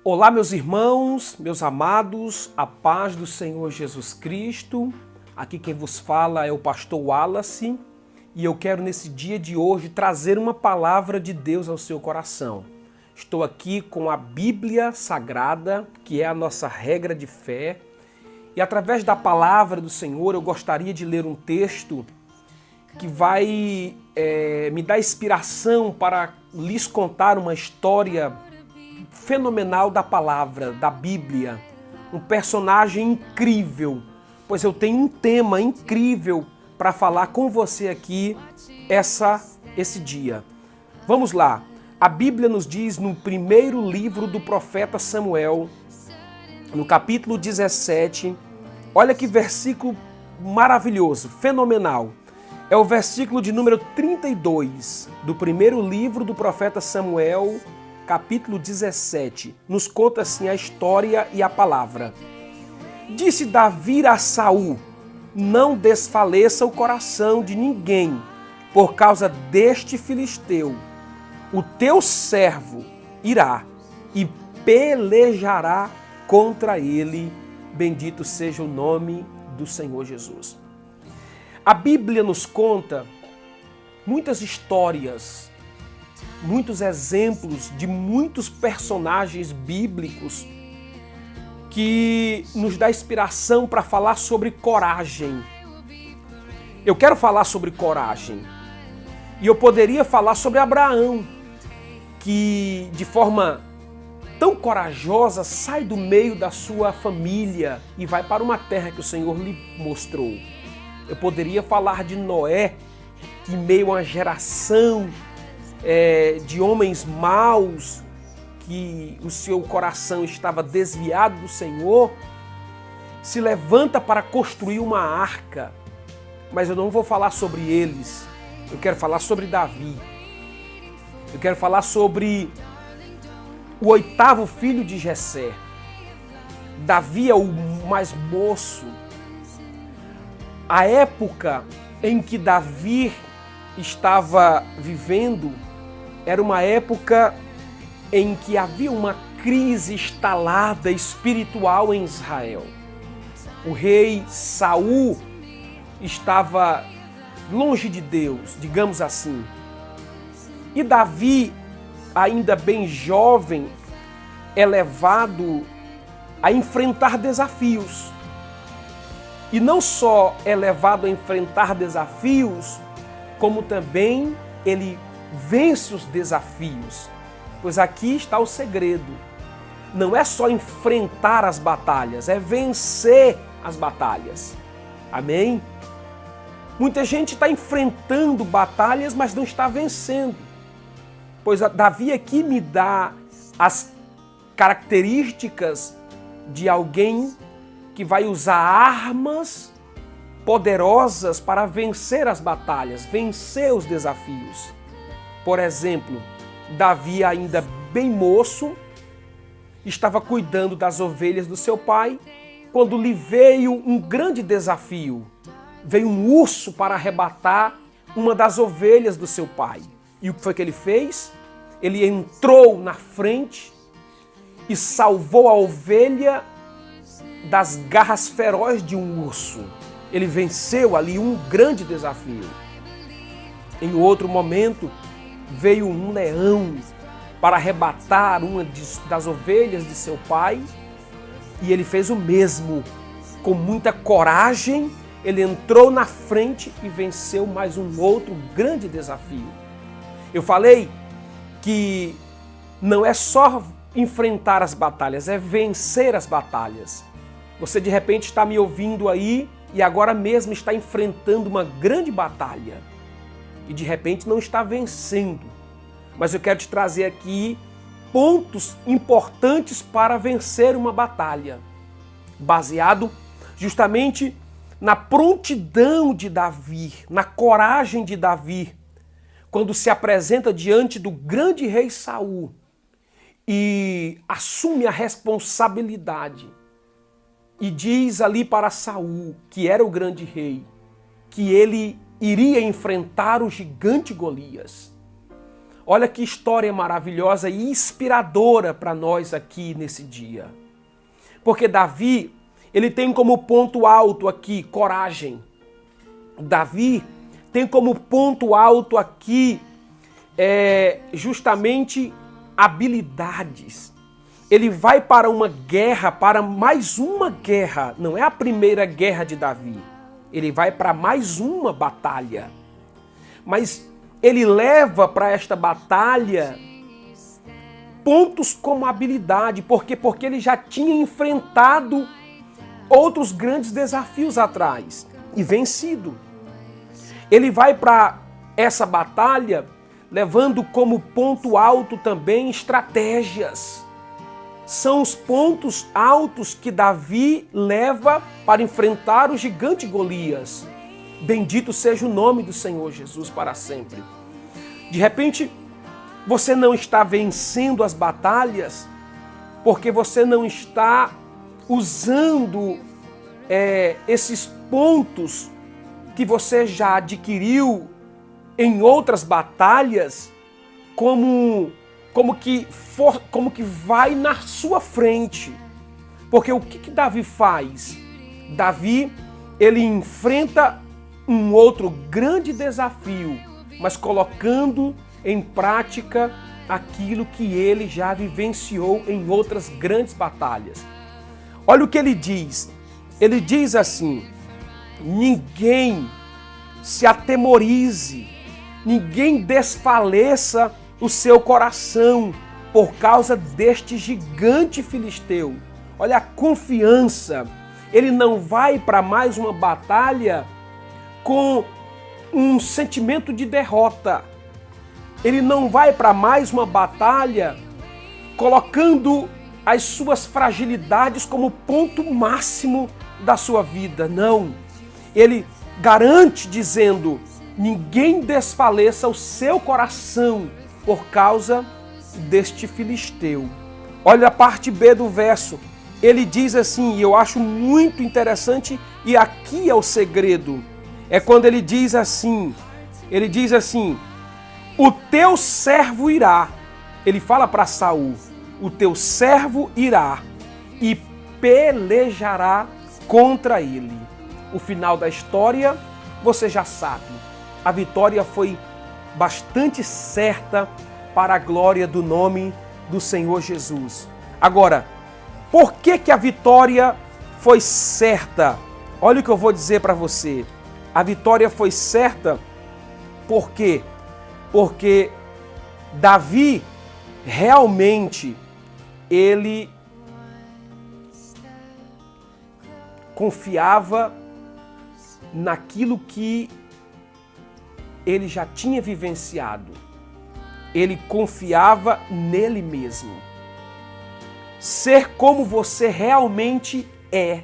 Olá, meus irmãos, meus amados, a paz do Senhor Jesus Cristo. Aqui quem vos fala é o pastor Wallace e eu quero nesse dia de hoje trazer uma palavra de Deus ao seu coração. Estou aqui com a Bíblia Sagrada, que é a nossa regra de fé, e através da palavra do Senhor eu gostaria de ler um texto que vai me dar inspiração para lhes contar uma história fenomenal da palavra, da Bíblia. Um personagem incrível, pois eu tenho um tema incrível para falar com você aqui esse dia. Vamos lá. A Bíblia nos diz no primeiro livro do profeta Samuel, no capítulo 17, olha que versículo maravilhoso, fenomenal. É o versículo de número 32 do primeiro livro do profeta Samuel, capítulo 17. Nos conta assim a história e a palavra. Disse Davi a Saul: não desfaleça o coração de ninguém por causa deste filisteu. O teu servo irá e pelejará contra ele. Bendito seja o nome do Senhor Jesus. A Bíblia nos conta muitas histórias, muitos exemplos de muitos personagens bíblicos que nos dá inspiração para falar sobre coragem. Eu quero falar sobre coragem. E eu poderia falar sobre Abraão, que de forma tão corajosa sai do meio da sua família e vai para uma terra que o Senhor lhe mostrou. Eu poderia falar de Noé, que em meio a uma geração de homens maus, que o seu coração estava desviado do Senhor, se levanta para construir uma arca. Mas eu não vou falar sobre eles, eu quero falar sobre Davi. Eu quero falar sobre o 8º filho de Jessé. Davi é o mais moço. A época em que Davi estava vivendo era uma época em que havia uma crise instalada espiritual em Israel. O rei Saul estava longe de Deus, digamos assim. E Davi, ainda bem jovem, é levado a enfrentar desafios. E não só é levado a enfrentar desafios, como também ele vence os desafios. Pois aqui está o segredo. Não é só enfrentar as batalhas, é vencer as batalhas. Amém? Muita gente está enfrentando batalhas, mas não está vencendo. Pois Davi aqui me dá as características de alguém que vai usar armas poderosas para vencer as batalhas, vencer os desafios. Por exemplo, Davi, ainda bem moço, estava cuidando das ovelhas do seu pai, quando lhe veio um grande desafio. Veio um urso para arrebatar uma das ovelhas do seu pai. E o que foi que ele fez? Ele entrou na frente e salvou a ovelha das garras ferozes de um urso. Ele venceu ali um grande desafio. Em outro momento, veio um leão para arrebatar uma das ovelhas de seu pai e ele fez o mesmo. Com muita coragem, ele entrou na frente e venceu mais um outro grande desafio. Eu falei que não é só enfrentar as batalhas, é vencer as batalhas. Você de repente está me ouvindo aí e agora mesmo está enfrentando uma grande batalha e de repente não está vencendo. Mas eu quero te trazer aqui pontos importantes para vencer uma batalha, baseado justamente na prontidão de Davi, na coragem de Davi, quando se apresenta diante do grande rei Saul e assume a responsabilidade e diz ali para Saul, que era o grande rei, que ele iria enfrentar o gigante Golias. Olha que história maravilhosa e inspiradora para nós aqui nesse dia. Porque Davi, ele tem como ponto alto aqui coragem. Davi tem como ponto alto aqui justamente habilidades. Ele vai para uma guerra, para mais uma guerra. Não é a primeira guerra de Davi. Ele vai para mais uma batalha. Mas ele leva para esta batalha pontos como habilidade. Por quê? Porque ele já tinha enfrentado outros grandes desafios atrás e vencido. Ele vai para essa batalha levando como ponto alto também estratégias. São os pontos altos que Davi leva para enfrentar o gigante Golias. Bendito seja o nome do Senhor Jesus para sempre. De repente, você não está vencendo as batalhas porque você não está usando esses pontos que você já adquiriu em outras batalhas como que vai na sua frente. Porque o que Davi faz? Davi, ele enfrenta um outro grande desafio, mas colocando em prática aquilo que ele já vivenciou em outras grandes batalhas. Olha o que ele diz. Ele diz assim: ninguém se atemorize, ninguém desfaleça o seu coração por causa deste gigante filisteu. Olha a confiança. Ele não vai para mais uma batalha com um sentimento de derrota. Ele não vai para mais uma batalha colocando as suas fragilidades como ponto máximo da sua vida. Não. Ele garante dizendo: ninguém desfaleça o seu coração por causa deste filisteu. Olha a parte B do verso. Ele diz assim, e eu acho muito interessante, e aqui é o segredo. É quando ele diz assim, o teu servo irá. Ele fala para Saul, o teu servo irá e pelejará contra ele. O final da história, você já sabe. A vitória foi bastante certa para a glória do nome do Senhor Jesus. Agora, por que a vitória foi certa? Olha o que eu vou dizer para você. A vitória foi certa por quê? Porque Davi realmente ele confiava naquilo que ele já tinha vivenciado. Ele confiava nele mesmo. Ser como você realmente é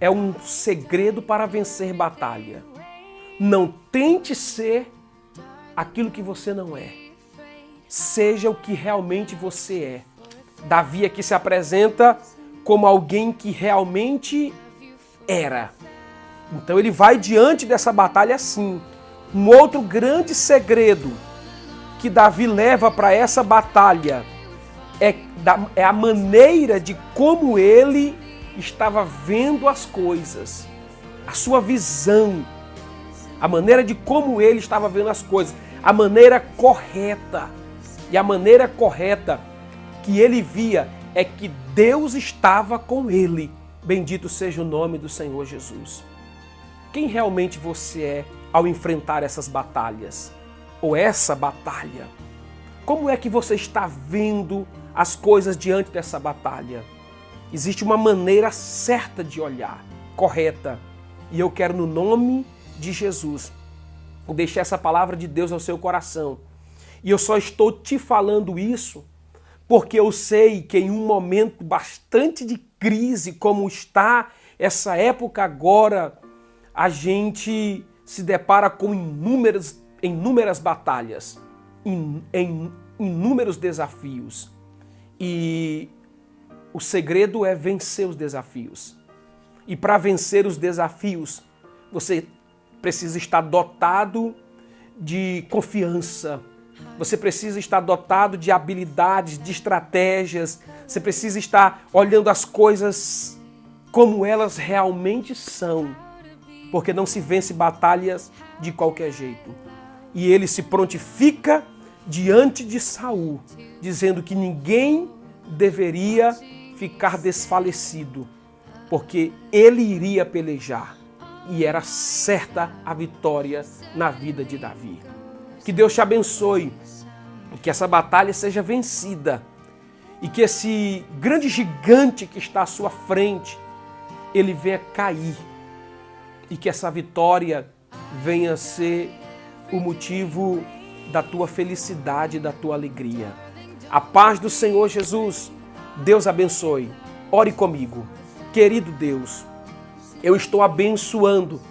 um segredo para vencer batalha. Não tente ser aquilo que você não é. Seja o que realmente você é. Davi aqui se apresenta como alguém que realmente era. Então ele vai diante dessa batalha assim. Um outro grande segredo que Davi leva para essa batalha é a maneira de como ele estava vendo as coisas. A sua visão. A maneira de como ele estava vendo as coisas. A maneira correta. E a maneira correta que ele via é que Deus estava com ele. Bendito seja o nome do Senhor Jesus. Quem realmente você é ao enfrentar essas batalhas? Ou essa batalha? Como é que você está vendo as coisas diante dessa batalha? Existe uma maneira certa de olhar, correta. E eu quero, no nome de Jesus, deixar essa palavra de Deus ao seu coração. E eu só estou te falando isso porque eu sei que em um momento bastante de crise, como está essa época agora, a gente se depara com inúmeras batalhas, em inúmeros desafios. E o segredo é vencer os desafios. E para vencer os desafios, você precisa estar dotado de confiança. Você precisa estar dotado de habilidades, de estratégias. Você precisa estar olhando as coisas como elas realmente são. Porque não se vence batalhas de qualquer jeito. E ele se prontifica diante de Saul, dizendo que ninguém deveria ficar desfalecido, porque ele iria pelejar. E era certa a vitória na vida de Davi. Que Deus te abençoe, e que essa batalha seja vencida, e que esse grande gigante que está à sua frente, ele venha cair, e que essa vitória venha ser o motivo da tua felicidade, da tua alegria. A paz do Senhor Jesus, Deus abençoe. Ore comigo. Querido Deus, eu estou abençoando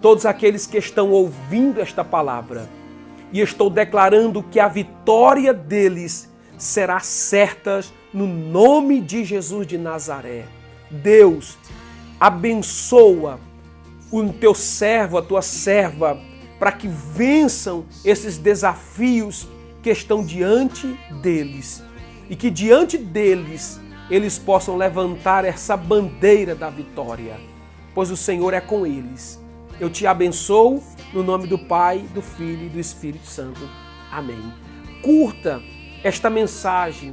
todos aqueles que estão ouvindo esta palavra e estou declarando que a vitória deles será certa no nome de Jesus de Nazaré. Deus, abençoa o teu servo, a tua serva, para que vençam esses desafios que estão diante deles e que diante deles eles possam levantar essa bandeira da vitória, pois o Senhor é com eles. Eu te abençoo no nome do Pai, do Filho e do Espírito Santo. Amém. Curta esta mensagem,